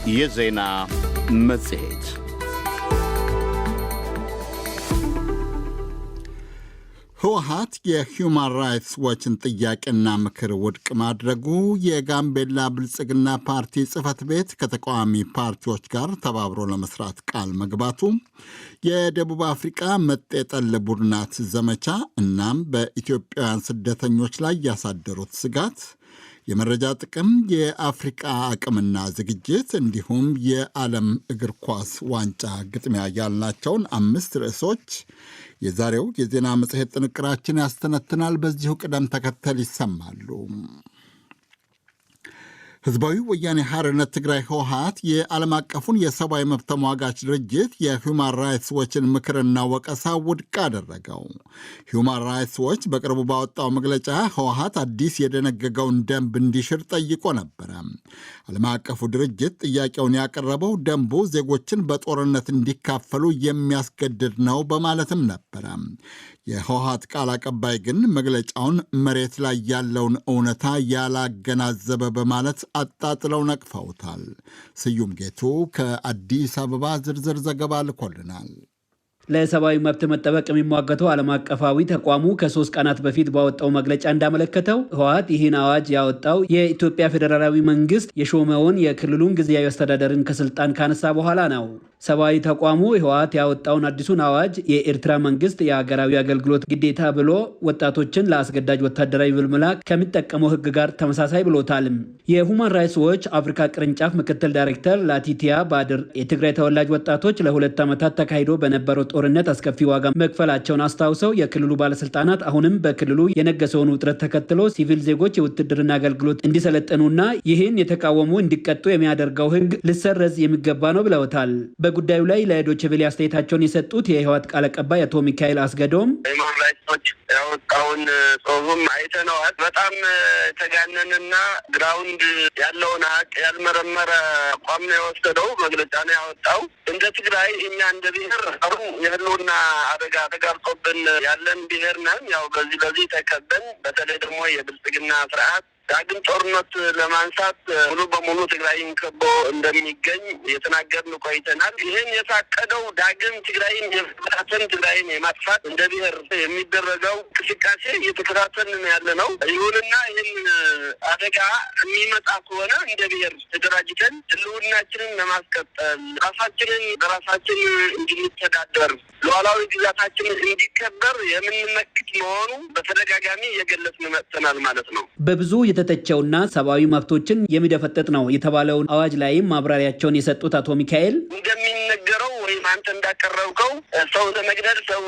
የዜና መጽሔት ህወሓት የሂውማን ራይትስ ዎችን ጥያቄና ምክር ውድቅ ማድረጉ፣ የጋምቤላ ብልጽግና ፓርቲ ጽሕፈት ቤት ከተቃዋሚ ፓርቲዎች ጋር ተባብሮ ለመስራት ቃል መግባቱ፣ የደቡብ አፍሪቃ መጤጠል ቡድናት ዘመቻ እናም በኢትዮጵያውያን ስደተኞች ላይ ያሳደሩት ስጋት፣ የመረጃ ጥቅም፣ የአፍሪቃ አቅምና ዝግጅት እንዲሁም የዓለም እግር ኳስ ዋንጫ ግጥሚያ ያልናቸውን 5 ርዕሶች የዛሬው የዜና መጽሔት ጥንቅራችን ያስተነትናል። በዚሁ ቅደም ተከተል ይሰማሉ። ህዝባዊ ወያኔ ሓርነት ትግራይ ህወሓት የዓለም አቀፉን የሰብአዊ መብት ተሟጋች ድርጅት የሂውማን ራይትስ ዎችን ምክርና ወቀሳ ውድቅ አደረገው። ሂውማን ራይትስ ዎች በቅርቡ ባወጣው መግለጫ ህወሓት አዲስ የደነገገውን ደንብ እንዲሽር ጠይቆ ነበረ። ዓለም አቀፉ ድርጅት ጥያቄውን ያቀረበው ደንቡ ዜጎችን በጦርነት እንዲካፈሉ የሚያስገድድ ነው በማለትም ነበረ። የህወሓት ቃል አቀባይ ግን መግለጫውን መሬት ላይ ያለውን እውነታ ያላገናዘበ በማለት አጣጥለው ነቅፈውታል። ስዩም ጌቱ ከአዲስ አበባ ዝርዝር ዘገባ ልኮልናል። ለሰብአዊ መብት መጠበቅ የሚሟገተው ዓለም አቀፋዊ ተቋሙ ከ3 ቀናት በፊት ባወጣው መግለጫ እንዳመለከተው ህወሓት ይህን አዋጅ ያወጣው የኢትዮጵያ ፌዴራላዊ መንግስት የሾመውን የክልሉን ጊዜያዊ አስተዳደርን ከስልጣን ካነሳ በኋላ ነው። ሰብአዊ ተቋሙ ህወሓት ያወጣውን አዲሱን አዋጅ የኤርትራ መንግስት የሀገራዊ አገልግሎት ግዴታ ብሎ ወጣቶችን ለአስገዳጅ ወታደራዊ ምልመላ ከሚጠቀመው ህግ ጋር ተመሳሳይ ብሎታል። የሁማን ራይትስ ዎች አፍሪካ ቅርንጫፍ ምክትል ዳይሬክተር ላቲቲያ ባድር የትግራይ ተወላጅ ወጣቶች ለ2 ዓመታት ተካሂዶ በነበረው ጦርነት አስከፊ ዋጋ መክፈላቸውን አስታውሰው የክልሉ ባለስልጣናት አሁንም በክልሉ የነገሰውን ውጥረት ተከትሎ ሲቪል ዜጎች የውትድርና አገልግሎት እንዲሰለጥኑና ይህን የተቃወሙ እንዲቀጡ የሚያደርገው ህግ ሊሰረዝ የሚገባ ነው ብለውታል። በጉዳዩ ላይ ለዶይቼ ቬለ አስተያየታቸውን የሰጡት የህወሓት ቃል አቀባይ አቶ ሚካኤል አስገዶም ሁማን ራይትስ ዎች ያወጣውን ጽሁፍም አይተነዋል። በጣም ተጋነንና ግራውንድ ያለውን ሀቅ ያልመረመረ አቋም ነው የወሰደው፣ መግለጫ ነው ያወጣው። እንደ ትግራይ እኛ እንደ ብሔር አሁን የህልውና አደጋ ተጋርጦብን ያለን ብሔር ነን። ያው በዚህ ተከበን በተለይ ደግሞ የብልጽግና ስርዓት ዳግም ጦርነት ለማንሳት ሙሉ በሙሉ ትግራይን ከቦ እንደሚገኝ የተናገርን ቆይተናል። ይህን የታቀደው ዳግም ትግራይን የመበታተን ትግራይን የማጥፋት እንደ ብሔር የሚደረገው እንቅስቃሴ እየተከታተልን ያለ ነው። ይሁንና ይህን አደጋ የሚመጣ ከሆነ እንደ ብሔር ተደራጅተን ህልውናችንን ለማስቀጠል ራሳችንን በራሳችን እንድንተዳደር ሉዓላዊ ግዛታችን እንዲከበር የምንመክት መሆኑ በተደጋጋሚ እየገለጽን መጥተናል ማለት ነው። በብዙ የተተቸውና ሰብአዊ መብቶችን የሚደፈጥጥ ነው የተባለውን አዋጅ ላይም ማብራሪያቸውን የሰጡት አቶ ሚካኤል እንደሚነገረው ወይም አንተ እንዳቀረብከው ሰው ለመግደል ሰው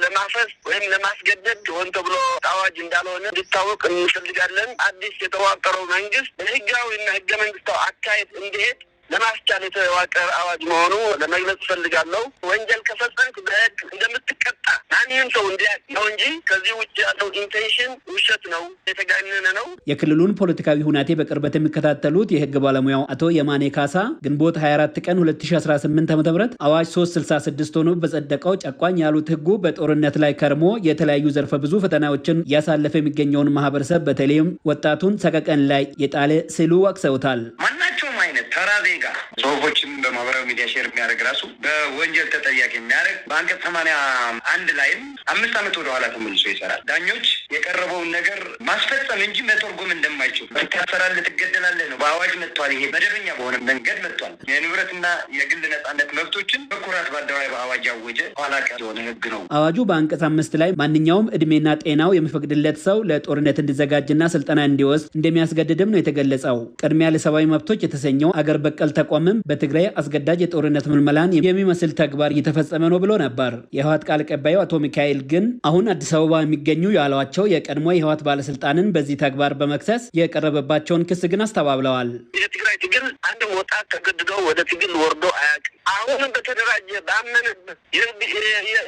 ለማፈስ ወይም ለማስገደድ ሆን ተብሎ አዋጅ እንዳልሆነ እንዲታወቅ እንፈልጋለን። አዲስ የተዋቀረው መንግስት ህጋዊና ህገ መንግስታዊ አካሄድ እንዲሄድ ለማስቻል የተዋቀረ አዋጅ መሆኑ ለመግለጽ ፈልጋለሁ። ወንጀል ከፈጸምክ በህግ እንደምትቀጣ ማንኛውም ሰው እንዲያውቅ ነው እንጂ ከዚህ ውጭ ያለው ኢንቴንሽን ውሸት ነው፣ የተጋነነ ነው። የክልሉን ፖለቲካዊ ሁናቴ በቅርበት የሚከታተሉት የህግ ባለሙያው አቶ የማኔ ካሳ ግንቦት 24 ቀን 2018 ዓ.ም አዋጅ 366 ሆኖ በጸደቀው ጨቋኝ ያሉት ህጉ በጦርነት ላይ ከርሞ የተለያዩ ዘርፈ ብዙ ፈተናዎችን ያሳለፈ የሚገኘውን ማህበረሰብ በተለይም ወጣቱን ሰቀቀን ላይ የጣለ ሲሉ ወቅሰውታል። ማናቸውም አይነት ተራ ዜጋ ጽሁፎችን በማህበራዊ ሚዲያ ሼር የሚያደርግ ራሱ በወንጀል ተጠያቂ የሚያደርግ በአንቀጽ 81 ላይም 5 ዓመት ወደ ኋላ ተመልሶ ይሰራል። ዳኞች የቀረበውን ነገር ማስፈጸም እንጂ መተርጎም እንደማይችሉ ትታሰራለህ፣ ትገደላለህ ነው በአዋጅ መጥቷል። ይሄ መደበኛ በሆነ መንገድ መጥቷል። የንብረትና የግል ነጻነት መብቶችን በኩራት በአደባባይ በአዋጅ ያወጀ ኋላ ቀር የሆነ ህግ ነው። አዋጁ በአንቀጽ 5 ላይ ማንኛውም እድሜና ጤናው የሚፈቅድለት ሰው ለጦርነት እንዲዘጋጅና ስልጠና እንዲወስድ እንደሚያስገድድም ነው የተገለጸው። ቅድሚያ ለሰብአዊ መብቶች የተሰኘው አገር በቀል ተቋምም በትግራይ አስገዳጅ የጦርነት ምልመላን የሚመስል ተግባር እየተፈጸመ ነው ብሎ ነበር። የህወሓት ቃል አቀባዩ አቶ ሚካኤል ግን አሁን አዲስ አበባ የሚገኙ ያሏቸው የቀድሞ የህወሓት ባለስልጣንን በዚህ ተግባር በመክሰስ የቀረበባቸውን ክስ ግን አስተባብለዋል። የትግራይ ትግል አንድም ወጣት ተገድዶ ወደ ትግል ወርዶ አያውቅም። አሁንም በተደራጀ ባመነበት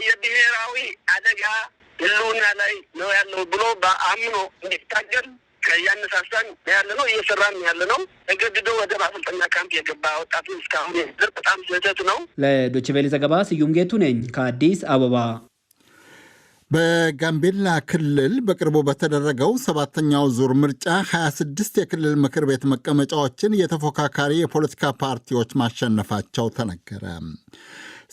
የብሔራዊ አደጋ ህልውና ላይ ነው ያለው ብሎ በአምኖ እንዲታገል ያነሳሳን ያለ ነው፣ እየሰራን ያለ ነው። ተገድዶ ወደ ማሰልጠኛ ካምፕ የገባ ወጣቱ እስካሁን በጣም ስህተት ነው። ለዶይቼ ቬለ ዘገባ ስዩም ጌቱ ነኝ ከአዲስ አበባ። በጋምቤላ ክልል በቅርቡ በተደረገው 7ኛው ዙር ምርጫ 26 የክልል ምክር ቤት መቀመጫዎችን የተፎካካሪ የፖለቲካ ፓርቲዎች ማሸነፋቸው ተነገረ።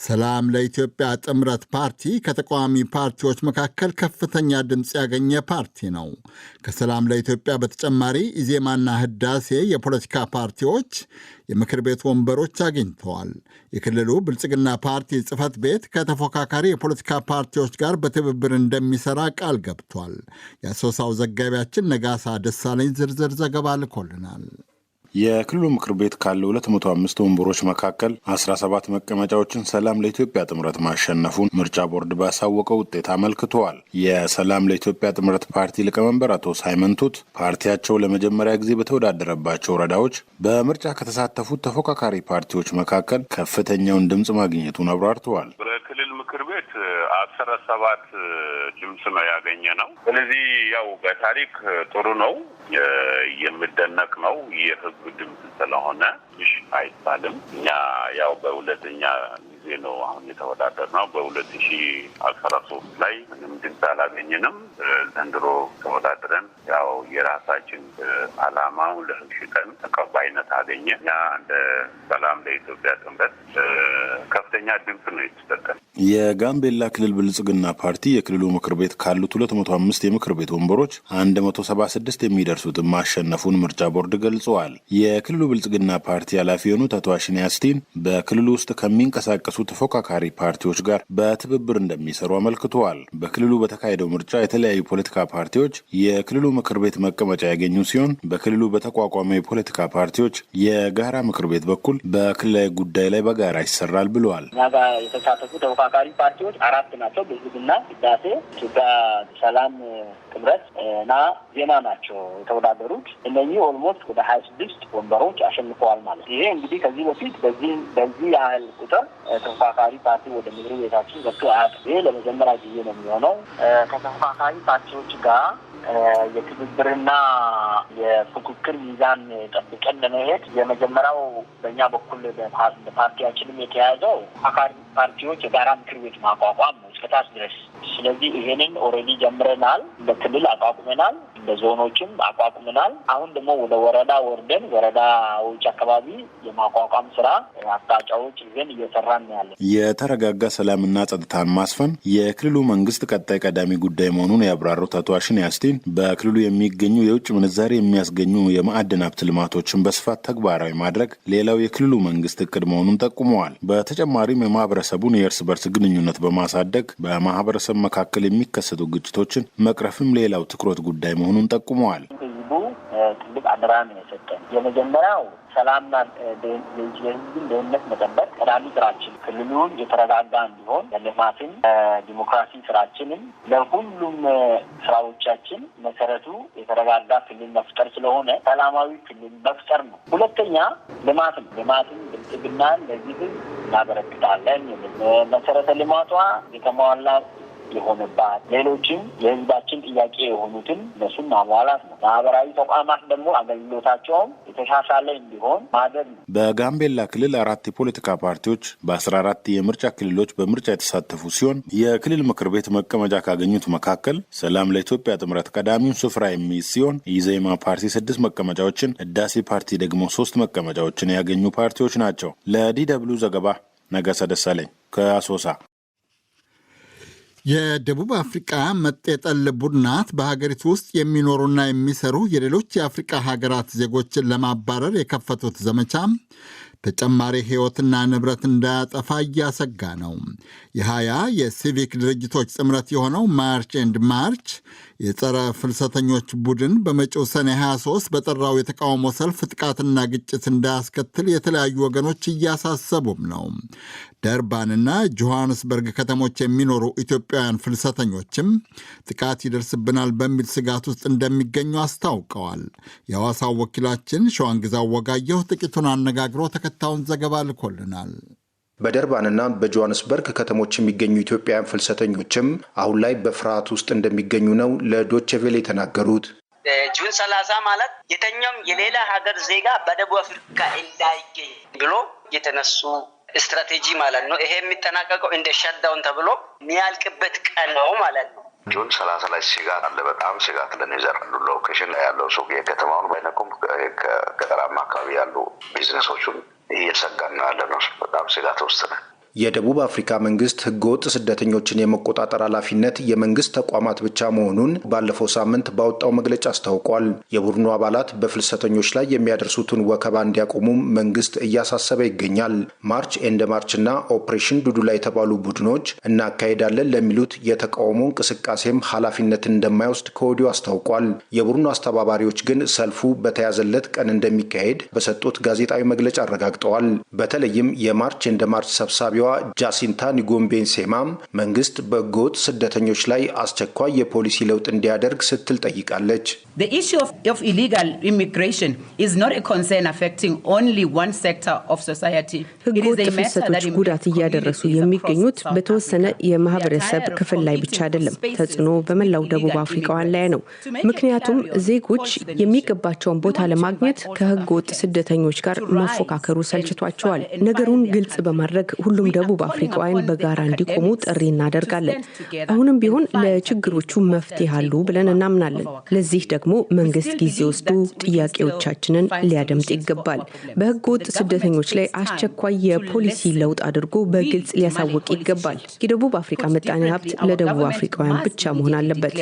ሰላም ለኢትዮጵያ ጥምረት ፓርቲ ከተቃዋሚ ፓርቲዎች መካከል ከፍተኛ ድምፅ ያገኘ ፓርቲ ነው። ከሰላም ለኢትዮጵያ በተጨማሪ ኢዜማና ህዳሴ የፖለቲካ ፓርቲዎች የምክር ቤት ወንበሮች አግኝተዋል። የክልሉ ብልጽግና ፓርቲ ጽህፈት ቤት ከተፎካካሪ የፖለቲካ ፓርቲዎች ጋር በትብብር እንደሚሰራ ቃል ገብቷል። የአሶሳው ዘጋቢያችን ነጋሳ ደሳለኝ ዝርዝር ዘገባ ልኮልናል። የክልሉ ምክር ቤት ካለው 205 ወንበሮች መካከል 17 መቀመጫዎችን ሰላም ለኢትዮጵያ ጥምረት ማሸነፉን ምርጫ ቦርድ ባሳወቀው ውጤት አመልክተዋል። የሰላም ለኢትዮጵያ ጥምረት ፓርቲ ሊቀመንበር አቶ ሳይመን ቱት ፓርቲያቸው ለመጀመሪያ ጊዜ በተወዳደረባቸው ወረዳዎች በምርጫ ከተሳተፉት ተፎካካሪ ፓርቲዎች መካከል ከፍተኛውን ድምፅ ማግኘቱን አብራርተዋል። በክልል ምክር ቤት 17 ድምፅ ነው ያገኘ ነው። ስለዚህ ያው በታሪክ ጥሩ ነው፣ የሚደነቅ ነው። የህዝብ ድምፅ ስለሆነ ይሽ አይባልም። እኛ ያው በሁለተኛ ጊዜ ነው አሁን የተወዳደር ነው። በ2013 ላይ ምንም ድምፅ አላገኘንም። ዘንድሮ ተወዳድረን ያው የራሳችን አላማው ለህሽቀን ተቀባይነት አገኘ። ያ እንደ ሰላም ለኢትዮጵያ ጥምረት ከፍተኛ ድምፅ ነው የተሰጠን። የጋምቤላ ክልል ብልጽግና ፓርቲ የክልሉ ምክር ቤት ካሉት 205 የምክር ቤት ወንበሮች 176 የሚደርሱትን ማሸነፉን ምርጫ ቦርድ ገልጸዋል። የክልሉ ብልጽግና ፓርቲ ኃላፊ የሆኑት አቶ አሽኔ አስቲን በክልሉ ውስጥ ከሚንቀሳቀሱ ተፎካካሪ ፓርቲዎች ጋር በትብብር እንደሚሰሩ አመልክተዋል። በክልሉ በተካሄደው ምርጫ የተለያዩ ፖለቲካ ፓርቲዎች የክልሉ ምክር ቤት መቀመጫ ያገኙ ሲሆን በክልሉ በተቋቋመ የፖለቲካ ፓርቲዎች የጋራ ምክር ቤት በኩል በክልላዊ ጉዳይ ላይ በጋራ ይሰራል ብለዋል። እኛ ጋር የተሳተፉ ተፎካካሪ ፓርቲዎች 4 ናቸው። ብልጽግና፣ ህዳሴ፣ ኢትዮጵያ ሰላም ጥምረት እና ዜማ ናቸው የተወዳደሩት። እነዚህ ኦልሞስት ወደ 26 ወንበሮች አሸንፈዋል ማለት። ይሄ እንግዲህ ከዚህ በፊት በዚህ ያህል ቁጥር ተፎካካሪ ፓርቲ ወደ ምክር ቤታችን ገብቶ አያውቅም። ይሄ ለመጀመሪያ ጊዜ ነው የሚሆነው። ከተፎካካሪ ፓርቲዎች ጋር የትብብርና የፉክክር ሚዛን ጠብቀን ለመሄድ የመጀመሪያው በእኛ በኩል በፓርቲያችንም የተያዘው ተፎካካሪ ፓርቲዎች የጋራ ምክር ቤት ማቋቋም ነው እስከታች ድረስ። ስለዚህ ይሄንን ኦልሬዲ ጀምረናል። በክልል አቋቁመናል፣ በዞኖችም አቋቁመናል። አሁን ደግሞ ወደ ወረዳ ወርደን ወረዳዎች አካባቢ የማቋቋም ስራ አቅጣጫዎች ይዘን እየሰራን ያለን። የተረጋጋ ሰላምና ጸጥታን ማስፈን የክልሉ መንግስት ቀጣይ ቀዳሚ ጉዳይ መሆኑን ያብራሩት አቶ አሽኔ አስቲን በክልሉ የሚገኙ የውጭ ምንዛሬ የሚያስገኙ የማዕድን ሀብት ልማቶችን በስፋት ተግባራዊ ማድረግ ሌላው የክልሉ መንግስት እቅድ መሆኑን ጠቁመዋል። በተጨማሪም የማህበረሰቡን የእርስ በርስ ግንኙነት በማሳደግ በማህበረሰብ መካከል የሚከሰቱ ግጭቶችን መቅረፍም ሌላው ትኩረት ጉዳይ መሆኑን ጠቁመዋል። ህዝቡ ትልቅ አደራ ነው የሰጠን። የመጀመሪያው ሰላምና የህዝብን ደህንነት መጠበቅ ቀዳሚ ስራችን፣ ክልሉን የተረጋጋ እንዲሆን ለልማትን ዲሞክራሲ ስራችንም ለሁሉም ስራዎቻችን መሰረቱ የተረጋጋ ክልል መፍጠር ስለሆነ ሰላማዊ ክልል መፍጠር ነው። ሁለተኛ ልማትን ብልጽግናን ለዚህ ህዝብ እናበረክታለን። መሰረተ ልማቷ የተሟላ የሆነባት ሌሎችም የህዝባችን ጥያቄ የሆኑትን እነሱን ማሟላት ነው። ማህበራዊ ተቋማት ደግሞ አገልግሎታቸውም የተሻሻለ እንዲሆን ማድረግ ነው። በጋምቤላ ክልል 4 የፖለቲካ ፓርቲዎች በ14 የምርጫ ክልሎች በምርጫ የተሳተፉ ሲሆን የክልል ምክር ቤት መቀመጫ ካገኙት መካከል ሰላም ለኢትዮጵያ ጥምረት ቀዳሚውን ስፍራ የሚይዝ ሲሆን ኢዜማ ፓርቲ 6 መቀመጫዎችን፣ ህዳሴ ፓርቲ ደግሞ 3 መቀመጫዎችን ያገኙ ፓርቲዎች ናቸው። ለዲ.ደብሊው ዘገባ ነገሰ ደሳለኝ ከአሶሳ። የደቡብ አፍሪቃ መጤጠል ቡድናት በሀገሪቱ ውስጥ የሚኖሩና የሚሰሩ የሌሎች የአፍሪቃ ሀገራት ዜጎችን ለማባረር የከፈቱት ዘመቻ ተጨማሪ ሕይወትና ንብረት እንዳያጠፋ እያሰጋ ነው። የ20 የሲቪክ ድርጅቶች ጥምረት የሆነው ማርች ኤንድ ማርች የጸረ ፍልሰተኞች ቡድን በመጪው ሰኔ 23 በጠራው የተቃውሞ ሰልፍ ጥቃትና ግጭት እንዳያስከትል የተለያዩ ወገኖች እያሳሰቡም ነው። ደርባንና ጆሐንስበርግ ከተሞች የሚኖሩ ኢትዮጵያውያን ፍልሰተኞችም ጥቃት ይደርስብናል በሚል ስጋት ውስጥ እንደሚገኙ አስታውቀዋል። የሐዋሳው ወኪላችን ሸዋንግዛው ወጋየሁ ጥቂቱን አነጋግሮ ተከታዩን ዘገባ ልኮልናል። በደርባንና በጆሐንስበርግ ከተሞች የሚገኙ ኢትዮጵያውያን ፍልሰተኞችም አሁን ላይ በፍርሃት ውስጥ እንደሚገኙ ነው ለዶቼ ቬለ የተናገሩት። ጁን 30 ማለት የተኛውም የሌላ ሀገር ዜጋ በደቡብ አፍሪካ እንዳይገኝ ብሎ የተነሱ ስትራቴጂ ማለት ነው። ይሄ የሚጠናቀቀው እንደ ሸትዳውን ተብሎ የሚያልቅበት ቀን ነው ማለት ነው። ጁን 30 ላይ ስጋት አለ። በጣም ስጋት ለኔዘራሉ ሎኬሽን ላይ ያለው ሱቅ የከተማውን ባይነኩም ከገጠራማ አካባቢ ያሉ ቢዝነሶቹን እየሰጋን ያለ ነው። በጣም ስጋት ውስጥ ነው። የደቡብ አፍሪካ መንግስት ህገወጥ ስደተኞችን የመቆጣጠር ኃላፊነት የመንግስት ተቋማት ብቻ መሆኑን ባለፈው ሳምንት ባወጣው መግለጫ አስታውቋል። የቡድኑ አባላት በፍልሰተኞች ላይ የሚያደርሱትን ወከባ እንዲያቆሙም መንግስት እያሳሰበ ይገኛል። ማርች ኤንድ ማርችና ኦፕሬሽን ዱዱላ የተባሉ ቡድኖች እናካሄዳለን ለሚሉት የተቃውሞ እንቅስቃሴም ኃላፊነትን እንደማይወስድ ከወዲሁ አስታውቋል። የቡድኑ አስተባባሪዎች ግን ሰልፉ በተያዘለት ቀን እንደሚካሄድ በሰጡት ጋዜጣዊ መግለጫ አረጋግጠዋል። በተለይም የማርች ኤንድ ማርች ሰብሳቢ ጃሲንታ ኒጎምቤን ሴማም መንግስት በህገወጥ ስደተኞች ላይ አስቸኳይ የፖሊሲ ለውጥ እንዲያደርግ ስትል ጠይቃለች። The issue of illegal immigration is not a concern affecting only one sector of society. ህገወጥ ፍልሰቶች ጉዳት እያደረሱ የሚገኙት በተወሰነ የማህበረሰብ ክፍል ላይ ብቻ አይደለም። ተጽዕኖ በመላው ደቡብ አፍሪካውያን ላይ ነው። ምክንያቱም ዜጎች የሚገባቸውን ቦታ ለማግኘት ከህገወጥ ስደተኞች ጋር መፎካከሩ ሰልችቷቸዋል። ነገሩን ግልጽ በማድረግ ሁሉም ደቡብ አፍሪካውያን በጋራ እንዲቆሙ ጥሪ እናደርጋለን። አሁንም ቢሆን ለችግሮቹ መፍትሄ አሉ ብለን እናምናለን። ለዚህ ደግሞ መንግስት ጊዜ ወስዶ ጥያቄዎቻችንን ሊያደምጥ ይገባል። በህገወጥ ስደተኞች ላይ አስቸኳይ የፖሊሲ ለውጥ አድርጎ በግልጽ ሊያሳውቅ ይገባል። የደቡብ አፍሪካ ምጣኔ ሀብት ለደቡብ አፍሪካውያን ብቻ መሆን አለበት።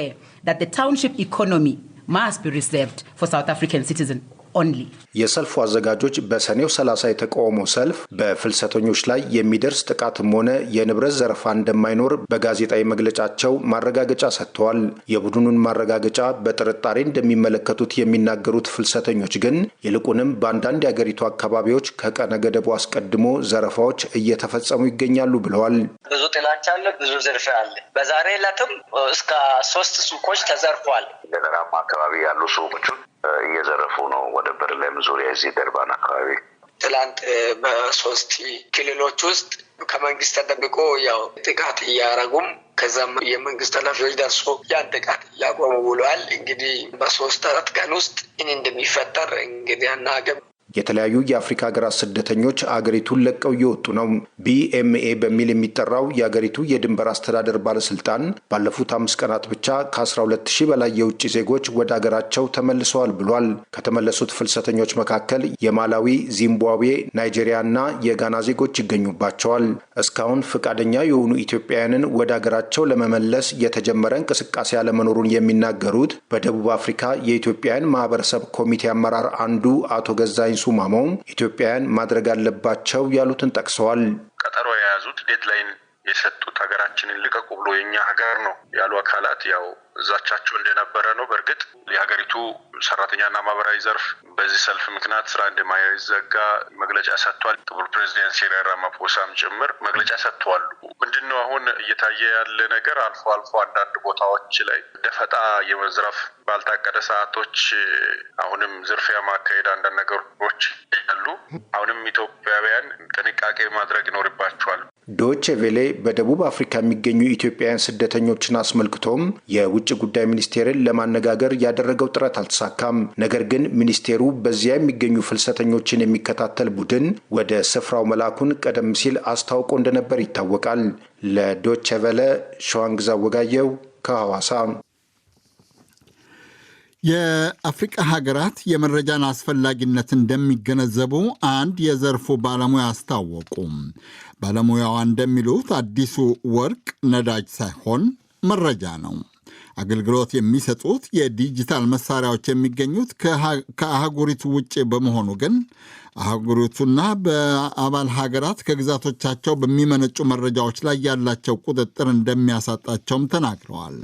የሰልፉ አዘጋጆች በሰኔው 30 የተቃውሞ ሰልፍ በፍልሰተኞች ላይ የሚደርስ ጥቃትም ሆነ የንብረት ዘረፋ እንደማይኖር በጋዜጣዊ መግለጫቸው ማረጋገጫ ሰጥተዋል። የቡድኑን ማረጋገጫ በጥርጣሬ እንደሚመለከቱት የሚናገሩት ፍልሰተኞች ግን ይልቁንም በአንዳንድ የአገሪቱ አካባቢዎች ከቀነ ገደቡ አስቀድሞ ዘረፋዎች እየተፈጸሙ ይገኛሉ ብለዋል። ብዙ ጥላቻ አለ፣ ብዙ ዝርፊያ አለ። በዛሬ ዕለትም እስከ 3 ሱቆች ተዘርፏል። ገጠራማ አካባቢ ያሉ ሱቆቹን እየዘረፉ ነው። ወደ በርለም ዙሪያ እዚህ ደርባን አካባቢ ትላንት በ3 ክልሎች ውስጥ ከመንግስት ተጠብቆ ያው ጥቃት እያረጉም ከዛም የመንግስት ኃላፊዎች ደርሶ ያን ጥቃት እያቆሙ ብለዋል። እንግዲህ በ3-4 ቀን ውስጥ እንደሚፈጠር እንግዲህ አናገም። የተለያዩ የአፍሪካ ሀገራት ስደተኞች አገሪቱን ለቀው እየወጡ ነው። BMA በሚል የሚጠራው የአገሪቱ የድንበር አስተዳደር ባለስልጣን ባለፉት 5 ቀናት ብቻ ከ12000 በላይ የውጭ ዜጎች ወደ አገራቸው ተመልሰዋል ብሏል። ከተመለሱት ፍልሰተኞች መካከል የማላዊ፣ ዚምባብዌ፣ ናይጄሪያና የጋና ዜጎች ይገኙባቸዋል። እስካሁን ፈቃደኛ የሆኑ ኢትዮጵያውያንን ወደ አገራቸው ለመመለስ የተጀመረ እንቅስቃሴ አለመኖሩን የሚናገሩት በደቡብ አፍሪካ የኢትዮጵያውያን ማህበረሰብ ኮሚቴ አመራር አንዱ አቶ ገዛኝ ሱማሞም ኢትዮጵያውያን ማድረግ አለባቸው ያሉትን ጠቅሰዋል። ቀጠሮ የያዙት ዴድላይን የሰጡት ሀገራችንን ልቀቁ ብሎ የኛ ሀገር ነው ያሉ አካላት ያው እዛቻቸው እንደነበረ ነው። በእርግጥ የሀገሪቱ ሰራተኛና ማህበራዊ ዘርፍ በዚህ ሰልፍ ምክንያት ስራ እንደማይዘጋ መግለጫ ሰጥቷል። ክቡር ፕሬዚደንት ሲሪል ራማፎሳም ጭምር መግለጫ ሰጥተዋል። ምንድነው አሁን እየታየ ያለ ነገር? አልፎ አልፎ አንዳንድ ቦታዎች ላይ ደፈጣ የመዝረፍ ባልታቀደ ሰዓቶች አሁንም ዝርፊያ ማካሄድ አንዳንድ ነገሮች ያሉ አሁንም ኢትዮጵያውያን ጥንቃቄ ማድረግ ይኖርባቸዋል። ዶቼ ቬሌ በደቡብ አፍሪካ የሚገኙ ኢትዮጵያውያን ስደተኞችን አስመልክቶም የውጭ ጉዳይ ሚኒስቴርን ለማነጋገር ያደረገው ጥረት አልተሳካም። ነገር ግን ሚኒስቴሩ በዚያ የሚገኙ ፍልሰተኞችን የሚከታተል ቡድን ወደ ስፍራው መላኩን ቀደም ሲል አስታውቆ እንደነበር ይታወቃል። ለዶቼ ቬለ ሸዋንግዛ ወጋየው ከሐዋሳ። የአፍሪቃ ሀገራት የመረጃን አስፈላጊነት እንደሚገነዘቡ አንድ የዘርፉ ባለሙያ አስታወቁ። ባለሙያዋ እንደሚሉት አዲሱ ወርቅ ነዳጅ ሳይሆን መረጃ ነው። አገልግሎት የሚሰጡት የዲጂታል መሳሪያዎች የሚገኙት ከአህጉሪቱ ውጭ በመሆኑ ግን አህጉሪቱና በአባል ሀገራት ከግዛቶቻቸው በሚመነጩ መረጃዎች ላይ ያላቸው ቁጥጥር እንደሚያሳጣቸውም ተናግረዋል።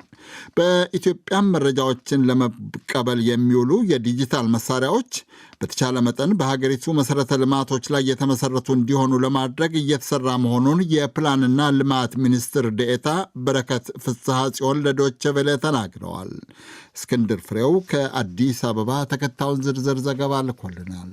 በኢትዮጵያም መረጃዎችን ለመቀበል የሚውሉ የዲጂታል መሳሪያዎች በተቻለ መጠን በሀገሪቱ መሰረተ ልማቶች ላይ የተመሰረቱ እንዲሆኑ ለማድረግ እየተሰራ መሆኑን የፕላንና ልማት ሚኒስትር ዴኤታ በረከት ፍስሐ ጽዮን ለዶቼ ቬለ ተናግረዋል። እስክንድር ፍሬው ከአዲስ አበባ ተከታዩን ዝርዝር ዘገባ ልኮልናል።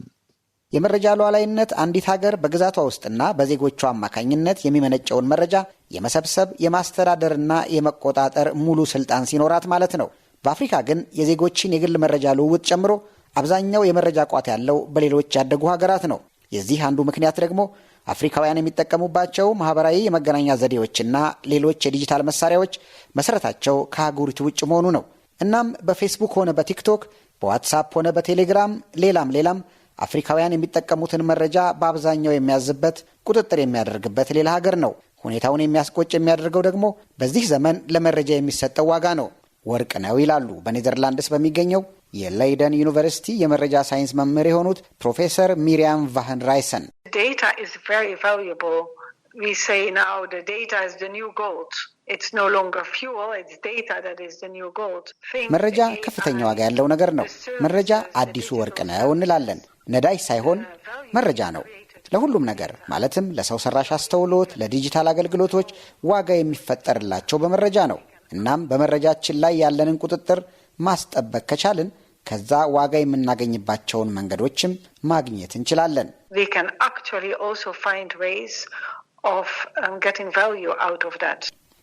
የመረጃ ሉዓላዊነት አንዲት ሀገር በግዛቷ ውስጥና በዜጎቿ አማካኝነት የሚመነጨውን መረጃ የመሰብሰብ የማስተዳደርና የመቆጣጠር ሙሉ ስልጣን ሲኖራት ማለት ነው። በአፍሪካ ግን የዜጎችን የግል መረጃ ልውውጥ ጨምሮ አብዛኛው የመረጃ ቋት ያለው በሌሎች ያደጉ ሀገራት ነው። የዚህ አንዱ ምክንያት ደግሞ አፍሪካውያን የሚጠቀሙባቸው ማህበራዊ የመገናኛ ዘዴዎችና ሌሎች የዲጂታል መሳሪያዎች መሰረታቸው ከአህጉሪቱ ውጭ መሆኑ ነው። እናም በፌስቡክ ሆነ በቲክቶክ፣ በዋትሳፕ ሆነ በቴሌግራም ሌላም አፍሪካውያን የሚጠቀሙትን መረጃ በአብዛኛው የሚያዝበት ቁጥጥር የሚያደርግበት ሌላ ሀገር ነው። ሁኔታውን የሚያስቆጭ የሚያደርገው ደግሞ በዚህ ዘመን ለመረጃ የሚሰጠው ዋጋ ነው። ወርቅ ነው ይላሉ በኔዘርላንድስ በሚገኘው የሌይደን ዩኒቨርሲቲ የመረጃ ሳይንስ መምህር የሆኑት ፕሮፌሰር ሚሪያም ቫህን ራይሰን። መረጃ ከፍተኛ ዋጋ ያለው ነገር ነው። መረጃ አዲሱ ወርቅ ነው እንላለን። ነዳጅ ሳይሆን መረጃ ነው። ለሁሉም ነገር ማለትም ለሰው ሰራሽ አስተውሎት፣ ለዲጂታል አገልግሎቶች ዋጋ የሚፈጠርላቸው በመረጃ ነው። እናም በመረጃችን ላይ ያለንን ቁጥጥር ማስጠበቅ ከቻልን ከዛ ዋጋ የምናገኝባቸውን መንገዶችም ማግኘት እንችላለን።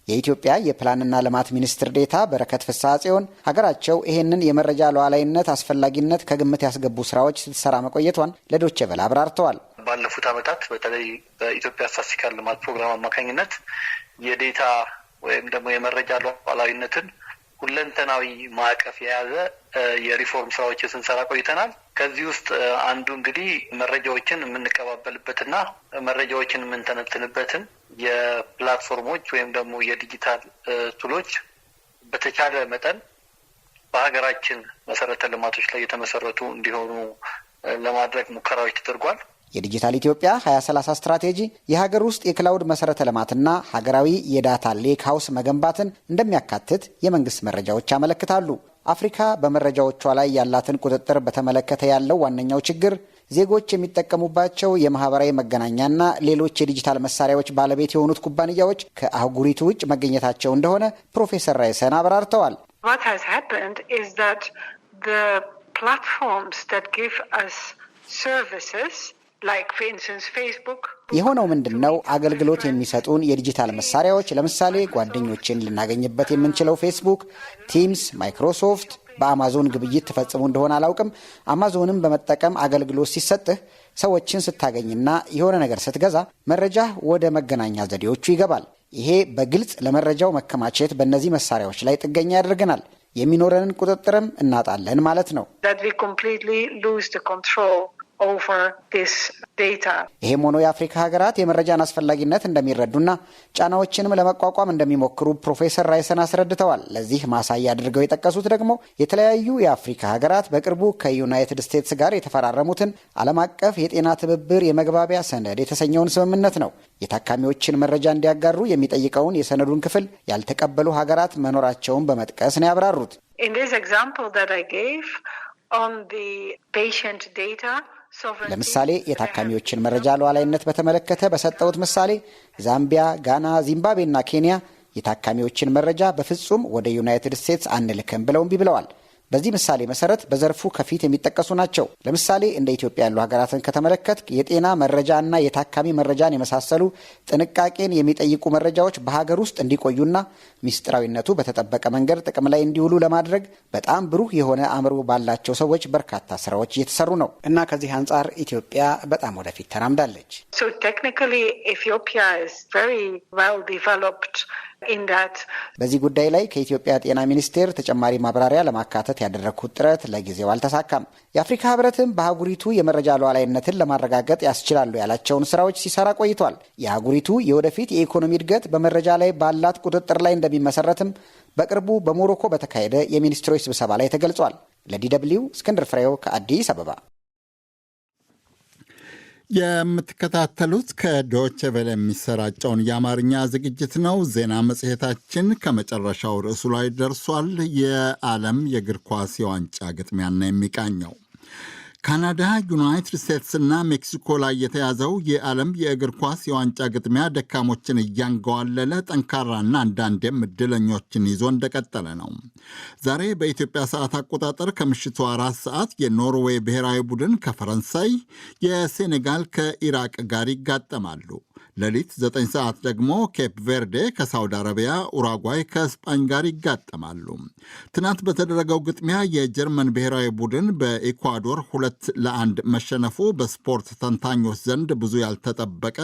የኢትዮጵያ የፕላንና ልማት ሚኒስትር ዴኤታ በረከት ፍስሐ ጽዮን ሀገራቸው ይህንን የመረጃ ሉዓላዊነት አስፈላጊነት ከግምት ያስገቡ ስራዎች ስትሰራ መቆየቷን ለዶቼ ቬለ አብራርተዋል። ባለፉት ዓመታት በተለይ በኢትዮጵያ ስታትስቲካል ልማት ፕሮግራም አማካኝነት የዴታ ወይም ደግሞ የመረጃ ሉዓላዊነትን ሁለንተናዊ ማዕቀፍ የያዘ የሪፎርም ስራዎችን ስንሰራ ቆይተናል። ከዚህ ውስጥ አንዱ እንግዲህ መረጃዎችን የምንቀባበልበትና መረጃዎችን የምንተነትንበትን የፕላትፎርሞች ወይም ደግሞ የዲጂታል ቱሎች በተቻለ መጠን በሀገራችን መሰረተ ልማቶች ላይ የተመሰረቱ እንዲሆኑ ለማድረግ ሙከራዎች ተደርጓል። የዲጂታል ኢትዮጵያ 2030 ስትራቴጂ የሀገር ውስጥ የክላውድ መሰረተ ልማትና ሀገራዊ የዳታ ሌክ ሀውስ መገንባትን እንደሚያካትት የመንግስት መረጃዎች ያመለክታሉ። አፍሪካ በመረጃዎቿ ላይ ያላትን ቁጥጥር በተመለከተ ያለው ዋነኛው ችግር ዜጎች የሚጠቀሙባቸው የማህበራዊ መገናኛና ሌሎች የዲጂታል መሳሪያዎች ባለቤት የሆኑት ኩባንያዎች ከአህጉሪቱ ውጭ መገኘታቸው እንደሆነ ፕሮፌሰር ራይሰን አብራርተዋል። የሆነው ምንድን ነው? አገልግሎት የሚሰጡን የዲጂታል መሳሪያዎች ለምሳሌ ጓደኞችን ልናገኝበት የምንችለው ፌስቡክ፣ ቲምስ፣ ማይክሮሶፍት በአማዞን ግብይት ትፈጽሙ እንደሆነ አላውቅም። አማዞንም በመጠቀም አገልግሎት ሲሰጥህ ሰዎችን ስታገኝና የሆነ ነገር ስትገዛ መረጃ ወደ መገናኛ ዘዴዎቹ ይገባል። ይሄ በግልጽ ለመረጃው መከማቸት በእነዚህ መሳሪያዎች ላይ ጥገኛ ያደርገናል። የሚኖረንን ቁጥጥርም እናጣለን ማለት ነው። ይህም ሆኖ የአፍሪካ ሀገራት የመረጃን አስፈላጊነት እንደሚረዱና ጫናዎችንም ለመቋቋም እንደሚሞክሩ ፕሮፌሰር ራይሰን አስረድተዋል። ለዚህ ማሳያ አድርገው የጠቀሱት ደግሞ የተለያዩ የአፍሪካ ሀገራት በቅርቡ ከዩናይትድ ስቴትስ ጋር የተፈራረሙትን ዓለም አቀፍ የጤና ትብብር የመግባቢያ ሰነድ የተሰኘውን ስምምነት ነው። የታካሚዎችን መረጃ እንዲያጋሩ የሚጠይቀውን የሰነዱን ክፍል ያልተቀበሉ ሀገራት መኖራቸውን በመጥቀስ ነው ያብራሩት። ለምሳሌ የታካሚዎችን መረጃ ሉዓላዊነት በተመለከተ በሰጠሁት ምሳሌ ዛምቢያ፣ ጋና፣ ዚምባብዌና ኬንያ የታካሚዎችን መረጃ በፍጹም ወደ ዩናይትድ ስቴትስ አንልክም ብለው እምቢ ብለዋል። በዚህ ምሳሌ መሰረት በዘርፉ ከፊት የሚጠቀሱ ናቸው። ለምሳሌ እንደ ኢትዮጵያ ያሉ ሀገራትን ከተመለከት የጤና መረጃና የታካሚ መረጃን የመሳሰሉ ጥንቃቄን የሚጠይቁ መረጃዎች በሀገር ውስጥ እንዲቆዩና ሚስጥራዊነቱ በተጠበቀ መንገድ ጥቅም ላይ እንዲውሉ ለማድረግ በጣም ብሩህ የሆነ አእምሮ ባላቸው ሰዎች በርካታ ስራዎች እየተሰሩ ነው እና ከዚህ አንጻር ኢትዮጵያ በጣም ወደፊት ተራምዳለች። በዚህ ጉዳይ ላይ ከኢትዮጵያ ጤና ሚኒስቴር ተጨማሪ ማብራሪያ ለማካተት ያደረግኩት ጥረት ለጊዜው አልተሳካም። የአፍሪካ ሕብረትም በአህጉሪቱ የመረጃ ሉዓላዊነትን ለማረጋገጥ ያስችላሉ ያላቸውን ስራዎች ሲሰራ ቆይቷል። የአህጉሪቱ የወደፊት የኢኮኖሚ እድገት በመረጃ ላይ ባላት ቁጥጥር ላይ እንደሚመሰረትም በቅርቡ በሞሮኮ በተካሄደ የሚኒስትሮች ስብሰባ ላይ ተገልጿል። ለዲ.ደብልዩ እስክንድር ፍሬው ከአዲስ አበባ። የምትከታተሉት ከዶቼ ቬለ የሚሰራጨውን የአማርኛ ዝግጅት ነው። ዜና መጽሔታችን ከመጨረሻው ርዕሱ ላይ ደርሷል። የዓለም የእግር ኳስ የዋንጫ ግጥሚያና የሚቃኘው ካናዳ፣ ዩናይትድ ስቴትስና ሜክሲኮ ላይ የተያዘው የዓለም የእግር ኳስ የዋንጫ ግጥሚያ ደካሞችን እያንገዋለለ ጠንካራና አንዳንዴም እድለኞችን ይዞ እንደቀጠለ ነው። ዛሬ በኢትዮጵያ ሰዓት አቆጣጠር ከምሽቱ 4 ሰዓት የኖርዌይ ብሔራዊ ቡድን ከፈረንሳይ፣ የሴኔጋል ከኢራቅ ጋር ይጋጠማሉ። ሌሊት 9 ሰዓት ደግሞ ኬፕ ቬርዴ ከሳውዲ አረቢያ፣ ኡራጓይ ከስፓኝ ጋር ይጋጠማሉ። ትናንት በተደረገው ግጥሚያ የጀርመን ብሔራዊ ቡድን በኢኳዶር 2-1 መሸነፉ በስፖርት ተንታኞች ዘንድ ብዙ ያልተጠበቀ፣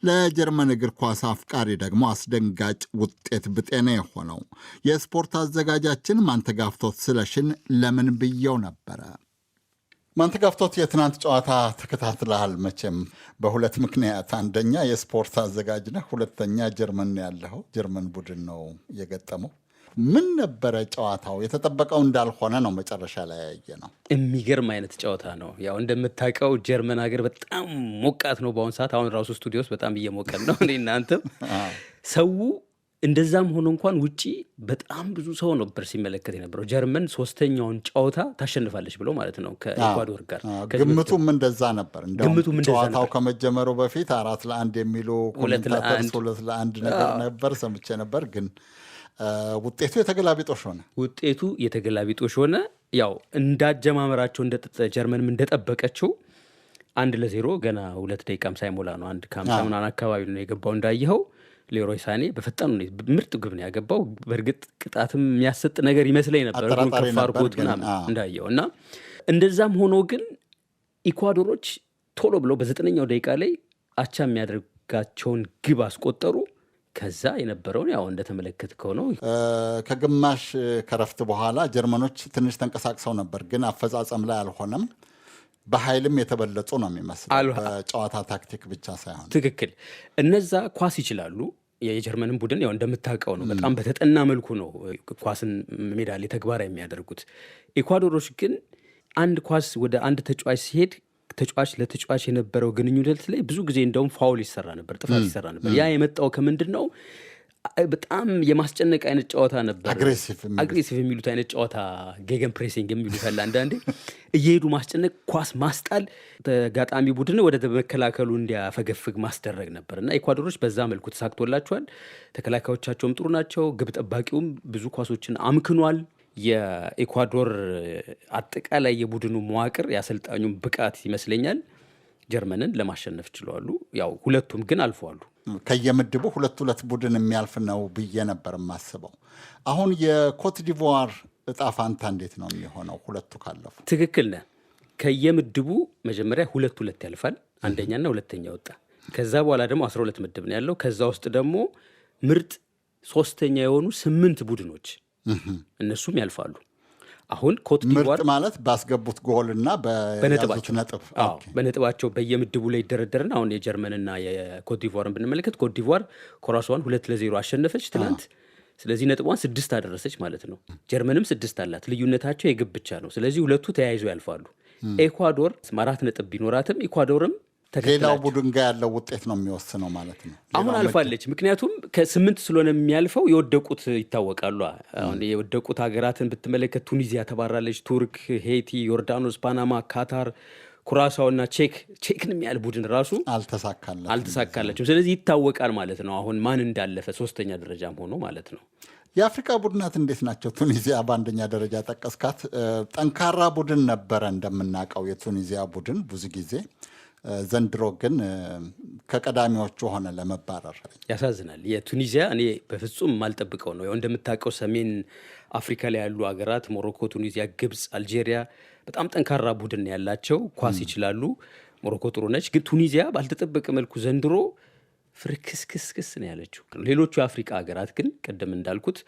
ለጀርመን እግር ኳስ አፍቃሪ ደግሞ አስደንጋጭ ውጤት ብጤነ የሆነው የስፖርት አዘጋጃችን ማንተጋፍቶት ስለሽን ለምን ብየው ነበረ። ማንተጋፍቶት የትናንት ጨዋታ ተከታትለሃል መቼም በሁለት ምክንያት፣ አንደኛ የስፖርት አዘጋጅ ነህ፣ ሁለተኛ ጀርመን ያለኸው ጀርመን ቡድን ነው የገጠመው። ምን ነበረ ጨዋታው? የተጠበቀው እንዳልሆነ ነው መጨረሻ ላይ ያየ ነው። የሚገርም አይነት ጨዋታ ነው። ያው እንደምታውቀው ጀርመን ሀገር በጣም ሞቃት ነው በአሁኑ ሰዓት። አሁን ራሱ ስቱዲዮ ውስጥ በጣም እየሞቀን ነው እኔ እናንተም ሰው እንደዛም ሆኖ እንኳን ውጪ በጣም ብዙ ሰው ነበር ሲመለከት የነበረው። ጀርመን 3ኛውን ጨዋታ ታሸንፋለች ብሎ ማለት ነው ከኢኳዶር ጋር። ግምቱም እንደዛ ነበር። እንደውም ጨዋታው ከመጀመሩ በፊት 4-1 የሚሉ ኮሜንታተርስ 2-1 ነገር ነበር ሰምቼ ነበር። ግን ውጤቱ የተገላቢጦሽ ሆነ። ውጤቱ የተገላቢጦሽ ሆነ። ያው እንዳጀማመራቸው ጀርመንም እንደጠበቀችው 1-0 ገና 2 ደቂቃም ሳይሞላ ነው 1:50 ምናምን አካባቢ ነው የገባው እንዳየኸው። ሌሮይ ሳኔ በፈጣኑ ምርጥ ግብ ነው ያገባው። በእርግጥ ቅጣትም የሚያሰጥ ነገር ይመስለኝ ነበር ከፍ አድርጎት ምናምን እንዳየው እና እንደዛም ሆኖ ግን ኢኳዶሮች ቶሎ ብለው በ9ኛው ደቂቃ ላይ አቻ የሚያደርጋቸውን ግብ አስቆጠሩ። ከዛ የነበረውን ያው እንደተመለከትከው ነው። ከግማሽ ከረፍት በኋላ ጀርመኖች ትንሽ ተንቀሳቅሰው ነበር፣ ግን አፈጻጸም ላይ አልሆነም። በኃይልም የተበለጹ ነው የሚመስለው፣ በጨዋታ ታክቲክ ብቻ ሳይሆን። ትክክል። እነዛ ኳስ ይችላሉ። የጀርመንን ቡድን ያው እንደምታውቀው ነው በጣም በተጠና መልኩ ነው ኳስን ሜዳ ላይ ተግባራዊ የሚያደርጉት። ኢኳዶሮች ግን አንድ ኳስ ወደ አንድ ተጫዋች ሲሄድ ተጫዋች ለተጫዋች የነበረው ግንኙነት ላይ ብዙ ጊዜ እንደውም ፋውል ይሰራ ነበር፣ ጥፋት ይሰራ ነበር። ያ የመጣው ከምንድን ነው? በጣም የማስጨነቅ አይነት ጨዋታ ነበር። አግሬሲቭ የሚሉት አይነት ጨዋታ፣ ጌገን ፕሬሲንግ የሚሉት አለ አንዳንዴ። እየሄዱ ማስጨነቅ፣ ኳስ ማስጣል፣ ተጋጣሚ ቡድን ወደ መከላከሉ እንዲያፈገፍግ ማስደረግ ነበር እና ኢኳዶሮች በዛ መልኩ ተሳክቶላቸዋል። ተከላካዮቻቸውም ጥሩ ናቸው። ግብ ጠባቂውም ብዙ ኳሶችን አምክኗል። የኢኳዶር አጠቃላይ የቡድኑ መዋቅር የአሰልጣኙም ብቃት ይመስለኛል ጀርመንን ለማሸነፍ ችለዋሉ። ያው ሁለቱም ግን አልፈዋሉ። ከየምድቡ 2-2 ቡድን የሚያልፍ ነው ብዬ ነበር የማስበው። አሁን የኮት ዲቮር እጣ ፋንታ እንዴት ነው የሚሆነው? ሁለቱ ካለፉ። ትክክል ነህ። ከየምድቡ መጀመሪያ 2-2 ያልፋል። አንደኛና ሁለተኛ ወጣ። ከዛ በኋላ ደግሞ 12 ምድብ ነው ያለው። ከዛ ውስጥ ደግሞ ምርጥ 3ኛ የሆኑ 8 ቡድኖች እነሱም ያልፋሉ። አሁን ኮት ዲቮር ምርጥ ማለት ባስገቡት ጎልና በያዙት ነጥብ በነጥባቸው በየምድቡ ላይ ይደረደርና አሁን የጀርመንና የኮት ዲቮርን ብንመለከት ኮት ዲቮር ኮራሷን 2-0 አሸነፈች ትናንት። ስለዚህ ነጥቧን 6 አደረሰች ማለት ነው። ጀርመንም 6 አላት። ልዩነታቸው የግብ ብቻ ነው። ስለዚህ ሁለቱ ተያይዘው ያልፋሉ። ኤኳዶር 4 ነጥብ ቢኖራትም ኢኳዶርም ሌላው ቡድን ጋር ያለው ውጤት ነው የሚወስነው ማለት ነው። አሁን አልፋለች። ምክንያቱም ከ8 ስለሆነ የሚያልፈው የወደቁት ይታወቃሉ። አሁን የወደቁት ሀገራትን ብትመለከት ቱኒዚያ ተባራለች፣ ቱርክ፣ ሄይቲ፣ ዮርዳኖስ፣ ፓናማ፣ ካታር፣ ኩራሳውና ቼክን የሚያል ቡድን ራሱ አልተሳካላቸው። ስለዚህ ይታወቃል ማለት ነው አሁን ማን እንዳለፈ 3ኛ ደረጃም ሆኖ ማለት ነው። የአፍሪካ ቡድናት እንዴት ናቸው? ቱኒዚያ በአንደኛ ደረጃ ጠቀስካት። ጠንካራ ቡድን ነበረ እንደምናውቀው የቱኒዚያ ቡድን ብዙ ጊዜ። ዘንድሮ ግን ከቀዳሚዎቹ ሆነ ለመባረር። ያሳዝናል። የቱኒዚያ እኔ በፍጹም ማልጠብቀው ነው። ያው እንደምታውቀው ሰሜን አፍሪካ ላይ ያሉ ሀገራት ሞሮኮ፣ ቱኒዚያ፣ ግብፅ፣ አልጄሪያ በጣም ጠንካራ ቡድን ያላቸው ኳስ ይችላሉ። ሞሮኮ ጥሩ ነች። ግን ቱኒዚያ ባልተጠበቀ መልኩ ዘንድሮ ፍርክስክስክስ ነው ያለችው። ሌሎቹ የአፍሪካ ሀገራት ግን ቅድም እንዳልኩት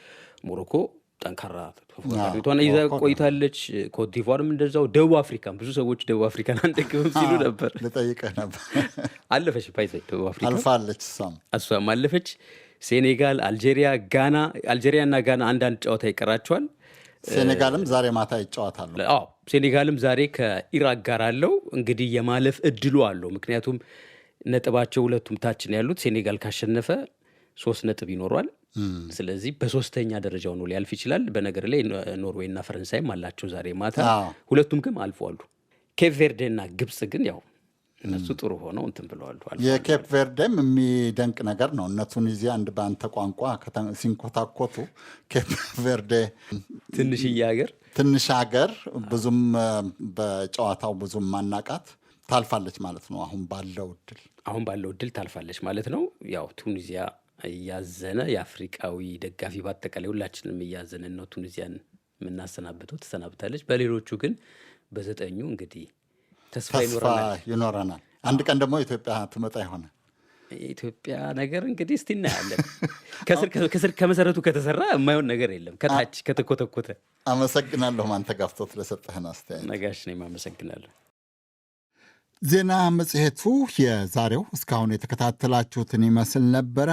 ሞሮኮ ጠንካራ ተፎካካሪቷን ይዛ ቆይታለች። ኮት ዲቮርም እንደዛው። ደቡብ አፍሪካም ብዙ ሰዎች ደቡብ አፍሪካን አንደግፍም ሲሉ ነበር። ልጠይቅህ ነበር። አለፈች ባይዘይ ደቡብ አፍሪካ አልፋለች። እሷም አለፈች። ሴኔጋል፣ አልጄሪያ እና ጋና አንዳንድ ጨዋታ ይቀራቸዋል። ሴኔጋልም ዛሬ ማታ ይጫወታሉ። ሴኔጋልም ዛሬ ከኢራቅ ጋር አለው። እንግዲህ የማለፍ እድሉ አለው። ምክንያቱም ነጥባቸው ሁለቱም ታችን ያሉት። ሴኔጋል ካሸነፈ 3 ነጥብ ይኖሯል። ስለዚህ በ3ኛ ደረጃው ነው ሊያልፍ ይችላል። በነገር ላይ ኖርዌይ እና ፈረንሳይም አላቸው ዛሬ ማታ። ሁለቱም ግን አልፈዋሉ። ኬፕ ቬርዴ እና ግብጽ ግን ያው እነሱ ጥሩ ሆነው እንትን ብለዋል። የኬፕ ቬርዴም የሚደንቅ ነገር ነው። እነ ቱኒዚያ አንድ በአንተ ቋንቋ ሲንኮታኮቱ፣ ኬፕ ቬርዴ ትንሽ ሀገር ብዙም በጨዋታው ብዙም ማናቃት ታልፋለች ማለት ነው። አሁን ባለው እድል ታልፋለች ማለት ነው። ያው ቱኒዚያ እያዘነ የአፍሪቃዊ ደጋፊ በአጠቃላይ ሁላችንም እያዘነን ነው ቱኒዚያን የምናሰናብተው። ተሰናብታለች። በሌሎቹ ግን በ9 እንግዲህ ተስፋ ይኖረናል። አንድ ቀን ደግሞ ኢትዮጵያ ትመጣ ይሆናል። የኢትዮጵያ ነገር እንግዲህ እስቲ እናያለን። ከስር ከመሰረቱ ከተሰራ የማይሆን ነገር የለም። ከታች ከተኮተኮተ። አመሰግናለሁ ማንተጋፍቶት ለሰጠህን አስተያየት። ነጋሽ ነኝ። አመሰግናለሁ። ዜና መጽሔቱ የዛሬው እስካሁን የተከታተላችሁትን ይመስል ነበረ።